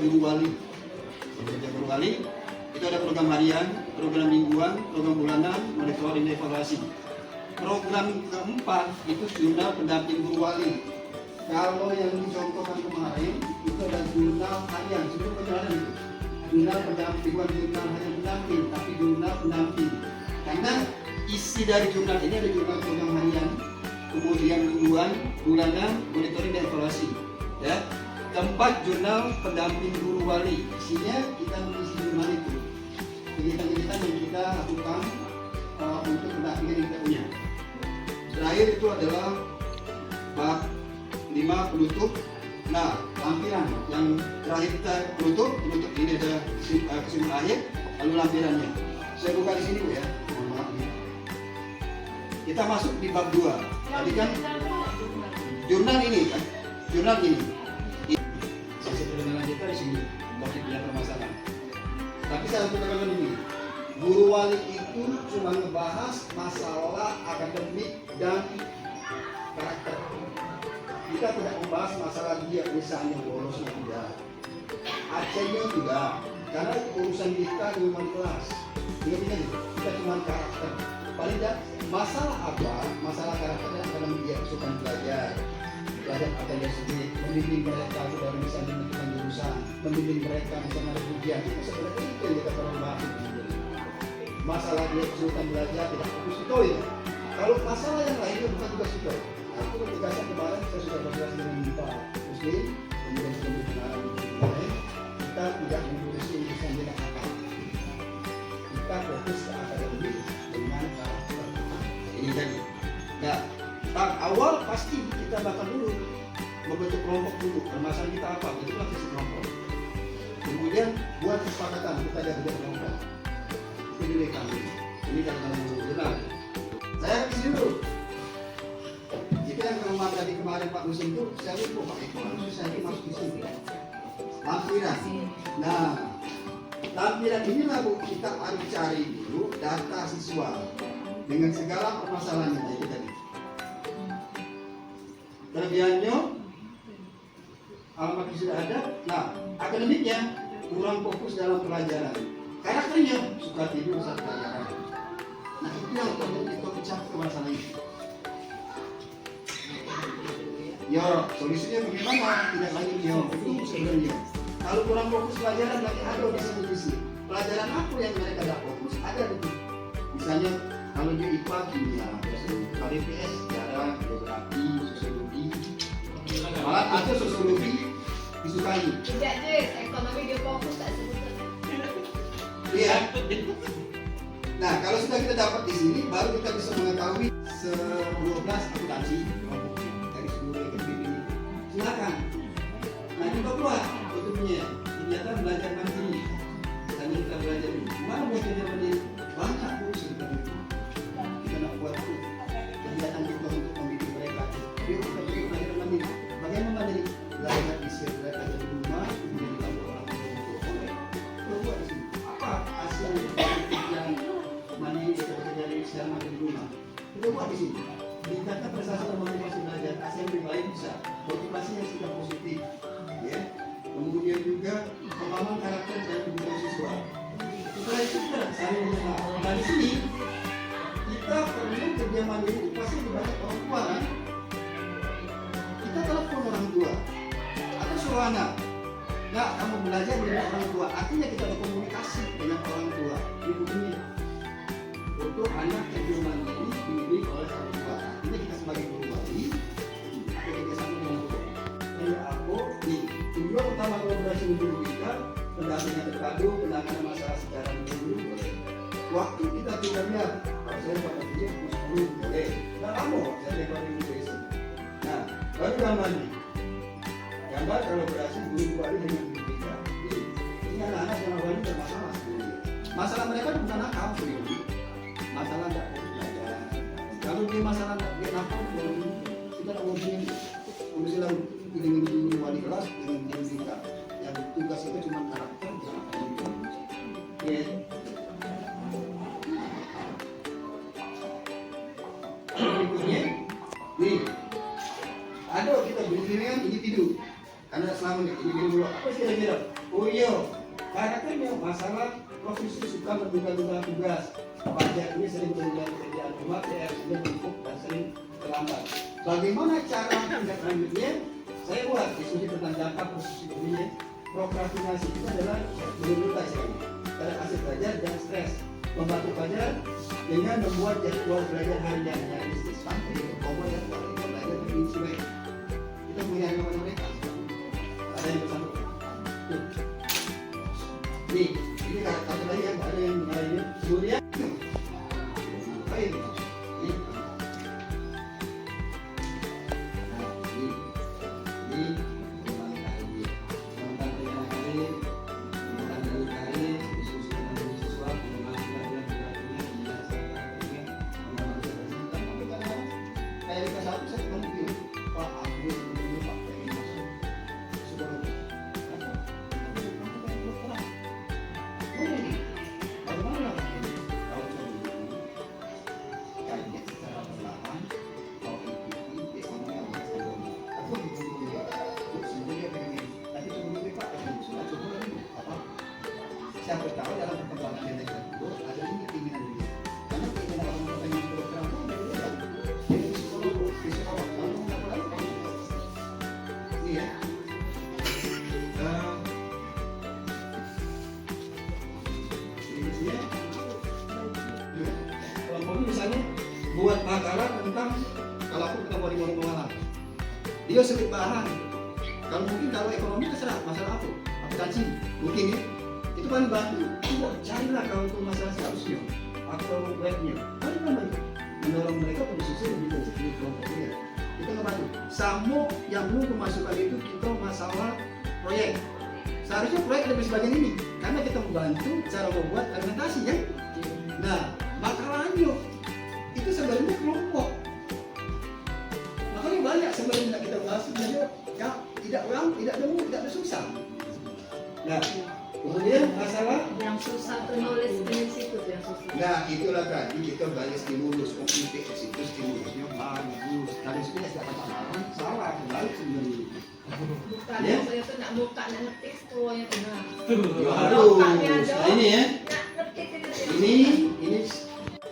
guru wali. Kerja guru wali itu ada program harian, program mingguan, program bulanan, monitoring dan evaluasi. Program keempat itu jurnal pendamping guru wali. Kalau yang dicontohkan kemarin itu ada jurnal harian, sebelum perjalanan itu. Jurnal pendamping, bukan jurnal hanya pendamping, tapi jurnal pendamping. Karena isi dari jurnal ini ada jurnal program harian, kemudian mingguan, bulanan, monitoring dan evaluasi. Ya. Keempat, jurnal pendamping guru wali. Isinya kita mengisi jurnal itu. Kegiatan-kegiatan yang kita lakukan untuk pendampingan yang kita punya. Terakhir itu adalah bab 5 penutup. Nah, lampiran yang terakhir kita penutup ini ada kesimpulan akhir, lalu lampirannya. Saya buka di sini Bu ya. Mohon maaf ya. Kita masuk di bab 2. Tadi kan jurnal ini kan, jurnal ini. Sisi pendengaran kita di sini, topik yang permasalahan. Tapi saya untuk tekan ini, guru wali itu cuma ngebahas masalah akademik dan karakter. Kita tidak membahas masalah dia misalnya bolos atau tidak. Acehnya tidak, karena urusan kita di rumah kelas. Ingat-ingat itu, kita cuma karakter. Paling tidak masalah apa? Masalah karakter yang akan dia suka belajar apa dia sendiri, membimbing mereka sudah bisa menentukan jurusan, membimbing mereka misalnya ada ujian. Itu sebenarnya itu yang kita perlu bahas. Masalah dia kesulitan belajar tidak fokus itu ya. Kalau masalah yang lain itu bukan tugas kita. Aku tugasnya kemarin saya sudah berbicara dengan Pak Muslim, kemudian sudah berkenalan dengan lain. Kita tidak mengurusi urusan dengan akal. Kita fokus ke akademik dengan karakter. Ini tadi. Nah, awal pasti kita bakal dulu membentuk kelompok dulu. Permasalahan kita apa? Bentuklah visi kelompok. Kemudian buat kesepakatan kita ada kerja kelompok. Itu dulu kami. Ini kalau jurnal. Saya di sini dulu. Jika yang rumah tadi kemarin Pak Musim itu saya lupa Pak Eko. Saya ini masuk di sini. Lampiran. Nah, lampiran inilah Bu kita harus cari dulu data siswa dengan segala permasalahannya itu tadi. Kelebihannya alamatnya sudah ada. Nah, akademiknya kurang fokus dalam pelajaran. Karakternya suka tidur saat pelajaran. Nah, itu yang kita pecah ke masalah ini. Yo, solusinya bagaimana? Tidak lagi yo, itu sebenarnya. Kalau kurang fokus pelajaran berarti ada diskusi. Pelajaran apa yang mereka tidak fokus ada di. Misalnya kalau dia IPA kimia, kalau IPS sejarah, geografi, sosiologi, malah ada sosiologi disukai. Tidak deh, ekonomi dia fokus tak sebutkan. Iya. Nah kalau sudah kita dapat di sini, baru kita bisa mengetahui 12 akuntansi dari seluruh ekonomi ini. Silakan. Nah kita buat tutupnya. Ternyata belajar mandiri. Dan kita belajar ini. Mana buat belajar mandiri? Banyak kursus kita itu. Kita nak buat itu. Kegiatan kita untuk membimbing mereka. Dia kita beri belajar mandiri. Bagaimana mandiri? Belajar isi belajar di rumah, kemudian dibantu orang tua untuk oleh. Kita buat di sini. Apa hasil yang mandiri kita bekerja di secara mandiri di rumah? Kita buat di sini. Meningkatkan prestasi dan motivasi belajar. Hasil yang lebih baik bisa. Motivasi yang sudah positif. Ya. Kemudian juga pemahaman karakter dan kebutuhan siswa. Setelah itu kita saling mengenal. Nah di sini kita perlu kerja mandiri itu pasti dibantu orang tua kan? Kita telepon orang tua atau suruh anak. Nah kamu belajar dengan orang tua. Artinya kita ada komunikasi dengan orang tua. Ibu ini untuk anak kerja mandiri dididik oleh orang tua. Artinya kita sebagai guru wali ada kerjasama dengan guru. Jadi aku di tujuan utama kolaborasi guru kita pendampingan terpadu, penanganan masalah secara menyeluruh boleh. Waktu kita tidak lihat, kalau saya pada dia 10 boleh. Nah kamu, saya lebar di sini. Nah, baru gambarnya. Gambar kolaborasi guru wali dengan guru kita. Ini anak-anak sama wali bermasalah sebenarnya. Masalah mereka bukan nakal sebenarnya. Masalah tidak mau belajar. Kalau dia masalah tidak nakal, kita tidak mau bilang dengan guru wali kelas dengan guru kita. Yang tugas itu cuma karakter dan akademik. Ya. Berikutnya, nih, ada kita beri pilihan individu. Karena selama ini individu dulu apa kira-kira Iya, oh iya, karena kan yang masalah profesi suka menduga-duga tugas. Pajak ini sering menunda pekerjaan rumah, PR sudah menumpuk dan sering terlambat. Bagaimana cara tindak lanjutnya? Saya buat diskusi tentang dampak profesi ini. Prokrastinasi itu adalah menurut saya pada hasil belajar dan stres. Membantu pelajar dengan membuat jadwal belajar harian yang realistis, mampu berkomunikasi dan kualitas belajar lebih sesuai. Kita punya kepada mereka. Ada yang bersama. Ini kata lagi yang ada yang lainnya. Kemudian, baik. Siapa tahu dalam perkembangan yang tersebut ada ini keinginan dia. Karena keinginan orang bertanya program itu berbeda. Jadi psikolog kamu nggak boleh. Ini ya. Ini ya. Kalau misalnya buat makalah tentang kalau aku ketemu di malam. Dia sedikit bahan. Kalau mungkin kalau ekonomi terserah masalah aku akuntansi mungkin ya. Itu paling bantu. Coba carilah kalau untuk masalah seharusnya atau webnya. Paling bantu mendorong mereka pada sukses lebih baik di kelompoknya. Kita ngebantu. Samo yang belum pemasukan itu kita masalah proyek. Seharusnya proyek lebih sebagian ini karena kita membantu cara membuat argumentasi ya. Nah makalahnya itu sebenarnya kelompok. Makanya banyak sebenarnya kita bahas sebenarnya ya tidak ulang, tidak demo, tidak susah. Nah, kemudian masalah yang susah tuh nulis prinsip itu yang susah. nah itulah tadi kita balik stimulus, OPTX itu stimulusnya bagus. Dari sini tidak apa-apa, salah kembali sebenarnya. Bukan Ya? saya tuh nak buka nak ngetik tuh yang benar. Harus. Nah, Nah, ini ya, nak ngetik itu. ini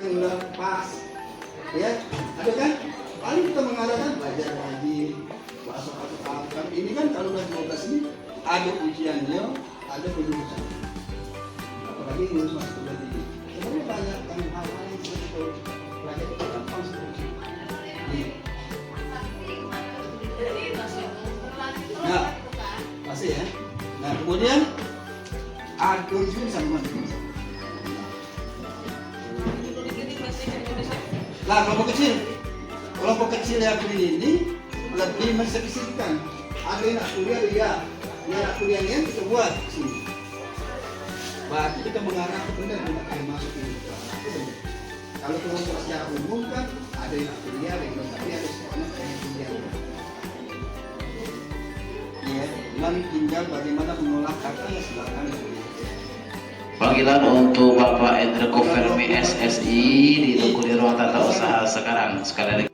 yang lepas, ya, ada kan? Paling kita mengadakan belajar lagi, bahasa apa. Ini kan kalau udah 12 ini ada ujiannya, ada penjurusan. Apalagi lulus masuk kuliah tinggi. Sebenarnya banyak kan hal-hal yang seperti itu. Belajar itu gampang seperti itu. Nah, pasti ya. Nah, kemudian ada juga sama teman. Nah, kelompok kecil yang ini lebih menspesifikkan. Ada yang nak kuliah dia, yang nak kuliah ini kita buat sini. Berarti kita mengarah ke benar tidak akan masuk ini. Kalau kelompok secara umum kan ada yang nak kuliah, ada yang tapi ada sekolah yang kuliah. Ya, cuman tinggal bagaimana mengolah kata ya silakan. Panggilan untuk Bapak Endreko Fermi SSI ditunggu di ruang tata usaha sekarang. Sekali lagi